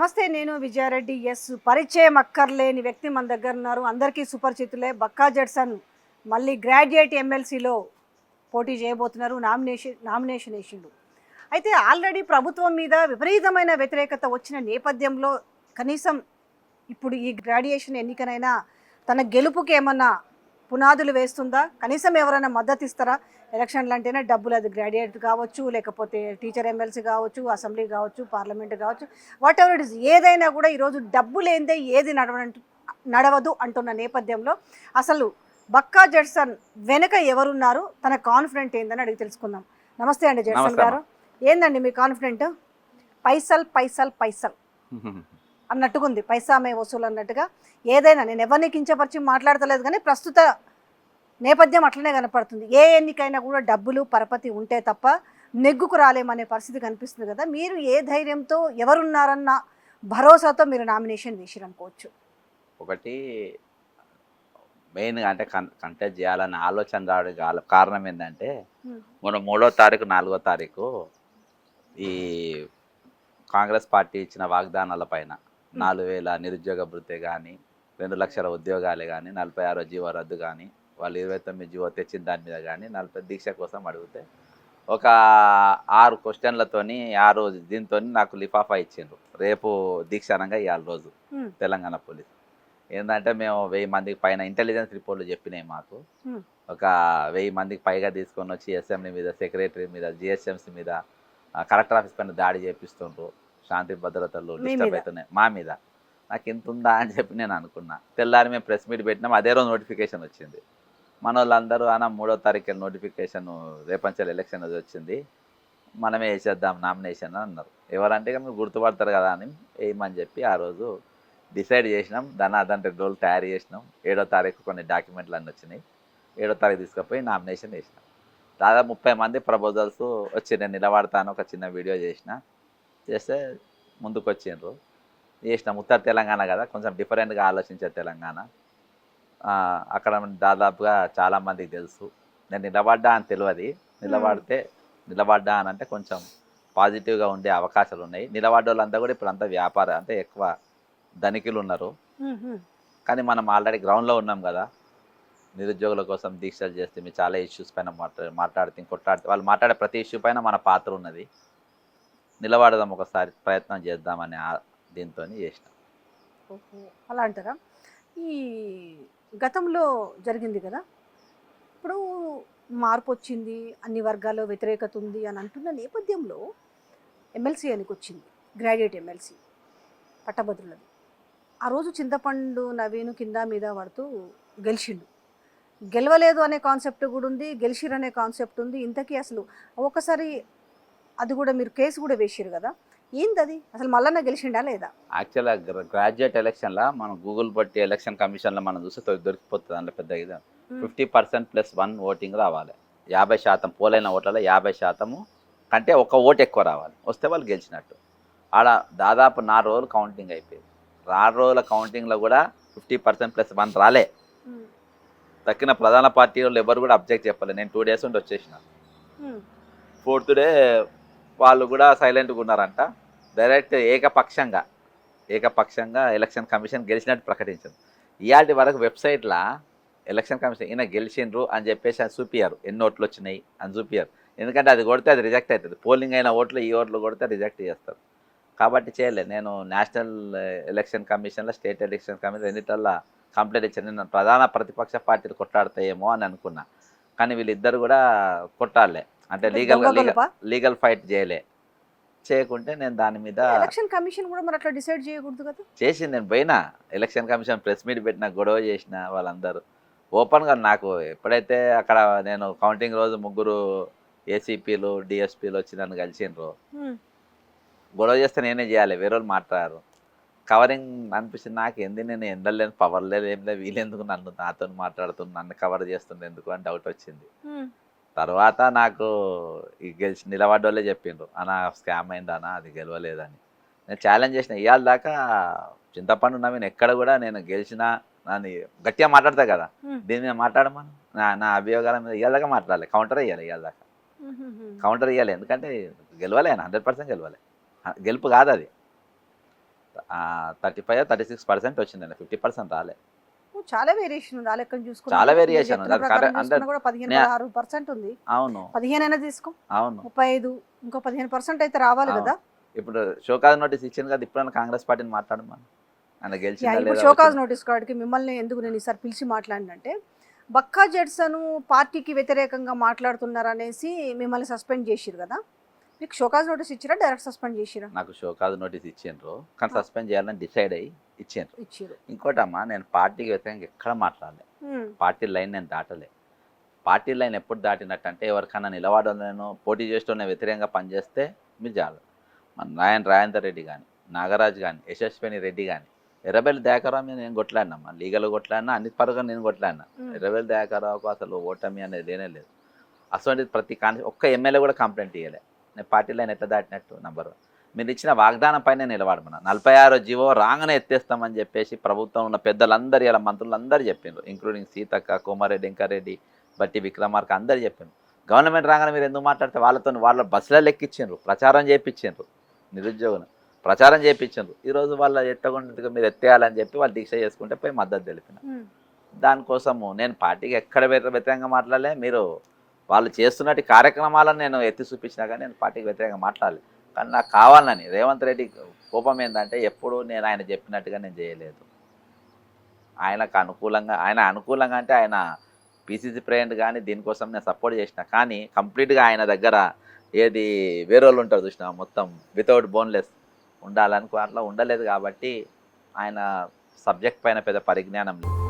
నమస్తే, నేను విజయారెడ్డి. పరిచయం అక్కర్లేని వ్యక్తి మన దగ్గర ఉన్నారు. అందరికీ సుపరిచితులే. బక్కా జడ్సన్ మళ్ళీ గ్రాడ్యుయేట్ ఎమ్మెల్సీలో పోటీ చేయబోతున్నారు. నామినేషన్ వేసిండు. అయితే ఆల్రెడీ ప్రభుత్వం మీద విపరీతమైన వ్యతిరేకత వచ్చిన నేపథ్యంలో కనీసం ఇప్పుడు ఈ గ్రాడ్యుయేషన్ ఎన్నికనైనా తన గెలుపుకి ఏమన్నా పునాదులు వేస్తుందా? కనీసం ఎవరైనా మద్దతు ఇస్తారా? ఎలక్షన్లు అంటేనే డబ్బులు, అది గ్రాడ్యుయేట్ కావచ్చు, లేకపోతే టీచర్ ఎమ్మెల్సీ కావచ్చు, అసెంబ్లీ కావచ్చు, పార్లమెంట్ కావచ్చు, వాట్ ఎవర్ ఇట్ ఇస్, ఏదైనా కూడా ఈరోజు డబ్బు లేనిదే ఏది నడవదు అంటున్న నేపథ్యంలో అసలు బక్కా జడ్సన్ వెనక ఎవరున్నారు, తన కాన్ఫిడెంట్ ఏందని అడిగి తెలుసుకుందాం. నమస్తే అండి జడ్సన్ గారు. ఏందండి మీ కాన్ఫిడెంట్? పైసల్ పైసల్ పైసల్ అన్నట్టుకుంది, పైసామే వసూలు అన్నట్టుగా. ఏదైనా, నేను ఎవరిని కించపరిచి మాట్లాడతలేదు, కానీ ప్రస్తుత నేపథ్యం అట్లనే కనపడుతుంది. ఏ ఎన్నికైనా కూడా డబ్బులు పరపతి ఉంటే తప్ప నెగ్గుకు రాలేమనే పరిస్థితి కనిపిస్తుంది కదా. మీరు ఏ ధైర్యంతో, ఎవరున్నారన్న భరోసాతో మీరు నామినేషన్ వేసిరనుకోవచ్చు? ఒకటి మెయిన్గా అంటే కంటెస్ట్ చేయాలన్న ఆలోచన రావడానికి కారణం ఏంటంటే, మన 3వ తారీఖు 4వ తారీఖు ఈ కాంగ్రెస్ పార్టీ ఇచ్చిన వాగ్దానాల పైన 4,000 నిరుద్యోగ భృతి కానీ, 2 లక్షల ఉద్యోగాలు కానీ, 46వ జీవో రద్దు కానీ, వాళ్ళు 29 జీవో తెచ్చిన దాని మీద కానీ 40 దీక్ష కోసం అడిగితే ఒక 6 క్వశ్చన్లతోని 6 దీంతో నాకు లిఫాఫా ఇచ్చిండ్రు. రేపు దీక్ష అనగా ఇవాళ రోజు తెలంగాణ పోలీసు ఏంటంటే, మేము 1000 మందికి పైన ఇంటెలిజెన్స్ రిపోర్ట్లు చెప్పినాయి. మాకు ఒక 1000 మందికి పైగా తీసుకొని వచ్చి అసెంబ్లీ మీద, సెక్రటరీ మీద, జిహెచ్ఎంసీ మీద, కలెక్టర్ ఆఫీస్ పైన దాడి చేపిస్తుండ్రు. శాంతి భద్రతలు డిస్టర్బ్ అవుతున్నాయి మా మీద. నాకు ఇంత ఉందా అని చెప్పి నేను అనుకున్నా. తెల్లారి మేము ప్రెస్ మీట్ పెట్టినాం, అదే రోజు నోటిఫికేషన్ వచ్చింది. మన వాళ్ళందరూ 3వ తారీఖు నోటిఫికేషన్, రేపంచెల ఎలక్షన్ అది వచ్చింది, మనమే వేసేద్దాం నామినేషన్ అని అన్నారు. ఎవరంటే మీరు గుర్తుపడతారు కదా అని వేయమని చెప్పి ఆ రోజు డిసైడ్ చేసినాం. దాని డోలు తయారు చేసినాం. 7వ తారీఖు కొన్ని డాక్యుమెంట్లు అన్నీ వచ్చినాయి. 7వ తారీఖు తీసుకుపోయి నామినేషన్ వేసినాం. దాదాపు 30 మంది ప్రపోజల్స్ వచ్చి నేను నిలబడతాను ఒక చిన్న వీడియో చేస్తే ముందుకు వచ్చిండ్రు. చేసినాం. ఉత్తర తెలంగాణ కదా, కొంచెం డిఫరెంట్గా ఆలోచించే తెలంగాణ. అక్కడ దాదాపుగా చాలామందికి తెలుసు నేను నిలబడ్డా అని తెలియదు. నిలబడ్డా అని అంటే కొంచెం పాజిటివ్గా ఉండే అవకాశాలు ఉన్నాయి. నిలబడ్డ వాళ్ళంతా కూడా ఇప్పుడు అంతా వ్యాపారం, అంటే ఎక్కువ ధనికులు ఉన్నారు. కానీ మనం ఆల్రెడీ గ్రౌండ్లో ఉన్నాం కదా. నిరుద్యోగుల కోసం దీక్షలు చేస్తే మీరు చాలా ఇష్యూస్ పైన మాట్లాడితే కొట్లాడితే వాళ్ళు మాట్లాడే ప్రతి ఇష్యూ పైన మన పాత్ర ఉన్నది. నిలబడదాం, ఒకసారి ప్రయత్నం చేద్దామని దీంతో చేసినాం. అలా అంటారా? ఈ గతంలో జరిగింది కదా, ఇప్పుడు మార్పు వచ్చింది, అన్ని వర్గాల్లో వ్యతిరేకత ఉంది అని అంటున్న నేపథ్యంలో ఎమ్మెల్సీ అనికి వచ్చింది, గ్రాడ్యుయేట్ ఎమ్మెల్సీ పట్టభద్రులది. ఆ రోజు చింతపండు నవీను కింద మీద పడుతూ గెలిచిండు. గెలవలేదు అనే కాన్సెప్ట్ కూడా ఉంది, గెలిచిరు అనే కాన్సెప్ట్ ఉంది. ఇంతకీ అసలు ఒకసారి అది కూడా మీరు కేసు కూడా వేసారు కదా, ఏంది అసలు మల్లన్న గెలిచిండా లేదా? యాక్చువల్గా గ్రాడ్యుయేట్ ఎలక్షన్లో మనం గూగుల్ బట్టి ఎలక్షన్ కమిషన్లో మనం చూస్తే దొరికిపోతుంది. అంటే పెద్ద ఇది 50% +1 ఓటింగ్ రావాలి. 50% పోలైన ఓట్లలో 50% కంటే ఒక ఓటు ఎక్కువ రావాలి. వస్తే వాళ్ళు గెలిచినట్టు. ఆడ దాదాపు 4 రోజులు కౌంటింగ్ అయిపోయింది. 4 రోజుల కౌంటింగ్లో కూడా 50% +1 రాలే. తక్కిన ప్రధాన పార్టీ వాళ్ళు ఎవరు కూడా అబ్జెక్ట్ చెప్పలేదు. నేను 2 డేస్ ఉండి వచ్చేసిన. 4th డే వాళ్ళు కూడా సైలెంట్గా ఉన్నారంట. డైరెక్ట్ ఏకపక్షంగా ఎలక్షన్ కమిషన్ గెలిచినట్టు ప్రకటించారు. ఇవాటి వరకు వెబ్సైట్లో ఎలక్షన్ కమిషన్ ఈయన గెలిచిండ్రు అని చెప్పేసి అది చూపియారు, ఎన్ని ఓట్లు వచ్చినాయి అని చూపియారు. ఎందుకంటే అది కొడితే అది రిజెక్ట్ అవుతుంది. పోలింగ్ అయిన ఓట్లు ఈ ఓట్లు కొడితే రిజెక్ట్ చేస్తారు. కాబట్టి చేయలేదు. నేను నేషనల్ ఎలక్షన్ కమిషన్లో, స్టేట్ ఎలక్షన్ కమిషన్ రెండింటిలో కంప్లైంట్ ఇచ్చాను. నేను ప్రధాన ప్రతిపక్ష పార్టీలు కొట్లాడతాయేమో అని అనుకున్నా. కానీ వీళ్ళిద్దరు కూడా కొట్టాలే, అంటే లీగల్ ఫైట్ చేయకుంటే నేను దాని మీద ఎలక్షన్ కమిషన్ కూడా మరి అట్లా డిసైడ్ చేయకూడదు కదా. చేసింది. నేను పోయినా ఎలక్షన్ కమిషన్ ప్రెస్ మీట్ పెట్టిన, గొడవ చేసిన. వాళ్ళందరూ ఓపెన్గా నాకు ఎప్పుడైతే అక్కడ నేను కౌంటింగ్ రోజు 3 ఏసీపీలు, డిఎస్పీలు వచ్చి నన్ను కలిసిండ్రు. గొడవ చేస్తే నేనే చేయాలి, వేరే వాళ్ళు మాట్లాడారు. కవరింగ్ అనిపిస్తుంది నాకు. ఏంది నేను ఎండలేను, పవర్ లేదు, ఏం లేదు, వీళ్ళెందుకు నాతో మాట్లాడుతున్నా, నన్ను కవర్ చేస్తుండే ఎందుకు అని డౌట్ వచ్చింది. తర్వాత నాకు ఈ నిలబడ్డ వాళ్ళే చెప్పిండ్రు, అన్న స్కామ్ అయింది అన్న, అది గెలవలేదని. నేను ఛాలెంజ్ చేసిన. ఇవాళ దాకా చింతపండు నవీన్ ఎక్కడ కూడా నేను గెలిచినా నన్ను గట్టిగా మాట్లాడతా కదా, దీని మీద మాట్లాడమని నా అభియోగాల మీద ఇవాళ దాకా మాట్లాడాలి. కౌంటర్ ఇవ్వాలి. ఇవాళ దాకా కౌంటర్ ఇవ్వాలి. ఎందుకంటే గెలవలే, 100% గెలవలే. గెలుపు కాదు అది. 35-36% వచ్చిందండి, 50% రాలే. చాలా వేరియేషన్ ఉంది ఆ లెక్కను చూసుకున్నా చాలా కూడా. మీరు వేరియేషన్ చెప్తున్న ఉంది. ప్రకారం అంటే చూసుకున్నా కూడా 15-16% ఉంది. అవును 15 అయినా తీసుకో, అవును 35, ఇంకో 15% అయితే రావాలి అవును. కదా. ఇప్పుడు షోకాజ్ నోటీస్ ఇచ్చింది కదా, ఇప్పుడు కాంగ్రెస్ పార్టీని మాట్లాడమని, ఆయన గెలిచిందా ఇప్పుడు లేదా షోకాజ్ వచ్చిందా? నోటీస్ కాడికి మిమ్మల్ని ఎందుకు నేను ఈసారి పిలిచి మాట్లాడినంటే, బక్కా జెడ్సన్ పార్టీకి వ్యతిరేకంగా మాట్లాడుతున్నారు అనేసి మిమ్మల్ని సస్పెండ్ చేసిరు కదా. మీకు షోకాజ్ నోటీస్ ఇచ్చిరా, డైరెక్ట్ సస్పెండ్ చేసిరా? నాకు షోకాజ్ నోటీస్ ఇచ్చిండ్రు, కానీ సస్పెండ్ చేయాలని డిసైడ్ అయ్యి ఇచ్చిండ్రు. ఇచ్చిరు. ఇంకోటమ్మా, నేను పార్టీకి వ్యతిరేకంగా ఎక్కడ మాట్లాడలే, పార్టీ లైన్ నేను దాటలే. పార్టీ లైన్ ఎప్పుడు దాటినట్టు అంటే, ఎవరికైనా నిలబడలేను, పోటీ చేస్తూనే వ్యతిరేకంగా పనిచేస్తే మీరు చాలు. మన రాజేందర్ రెడ్డి కానీ, నాగరాజు కానీ, యశస్విని రెడ్డి కానీ, ఎర్రబెల్లి దయాకర్రావు మీద నేను కొట్లాడినమ్మా, లీగల్ కొట్లాడినా, అన్ని పరంగా నేను కొట్లాడినా. ఎర్రబెల్లి దయాకర్రావుకు అసలు ఓటమి అనేది లేనే లేదు. అసలు ప్రతి ఒక్క ఎమ్మెల్యే కూడా కంప్లైంట్ ఇవ్వలే. నేను పార్టీ లైన్ ఎట్లా దాటినట్టు? నంబర్ 1, మీరు ఇచ్చిన వాగ్దానం పైన నిలబడమన్నా. 46వ జీవో రాగానే ఎత్తేస్తామని చెప్పేసి ప్రభుత్వం ఉన్న పెద్దలందరూ, ఇలా మంత్రులందరూ చెప్పిండ్రు, ఇంక్లూడింగ్ సీతక్క, కోమారెడ్డి, వెంకారెడ్డి, బట్టి విక్రమార్క అందరూ చెప్పిండ్రు. గవర్నమెంట్ రాగానే మీరు ఎందుకు మాట్లాడితే వాళ్ళ బస్సులో లెక్కించిండ్రు, ప్రచారం చేయించిండ్రు, నిరుద్యోగులు ప్రచారం చేయించిండ్రు. ఈరోజు వాళ్ళ ఎత్తకుండా మీరు ఎత్తేయాలని చెప్పి వాళ్ళు దీక్ష చేసుకుంటే పోయి మద్దతు తెలిపిన. దానికోసము నేను పార్టీకి ఎక్కడ వ్యతిరేకంగా మాట్లాడలే. మీరు వాళ్ళు చేస్తున్నట్టు కార్యక్రమాలను నేను ఎత్తి చూపించినా కానీ నేను పార్టీకి వ్యతిరేకంగా మాట్లాడలేదు. కానీ నాకు కావాలని రేవంత్ రెడ్డి కోపం ఏంటంటే, ఎప్పుడు నేను ఆయన చెప్పినట్టుగా నేను చేయలేదు. ఆయనకు అనుకూలంగా అంటే ఆయన పీసీసీ ప్రెసిడెంట్ కానీ దీనికోసం నేను సపోర్ట్ చేసిన. కానీ కంప్లీట్గా ఆయన దగ్గర ఏది వేరే వాళ్ళు ఉంటారు చూసినా, మొత్తం వితౌట్ బోన్లెస్ ఉండాలనుకో, అట్లా ఉండలేదు. కాబట్టి ఆయన సబ్జెక్ట్ పైన పెద్ద పరిజ్ఞానం లేదు.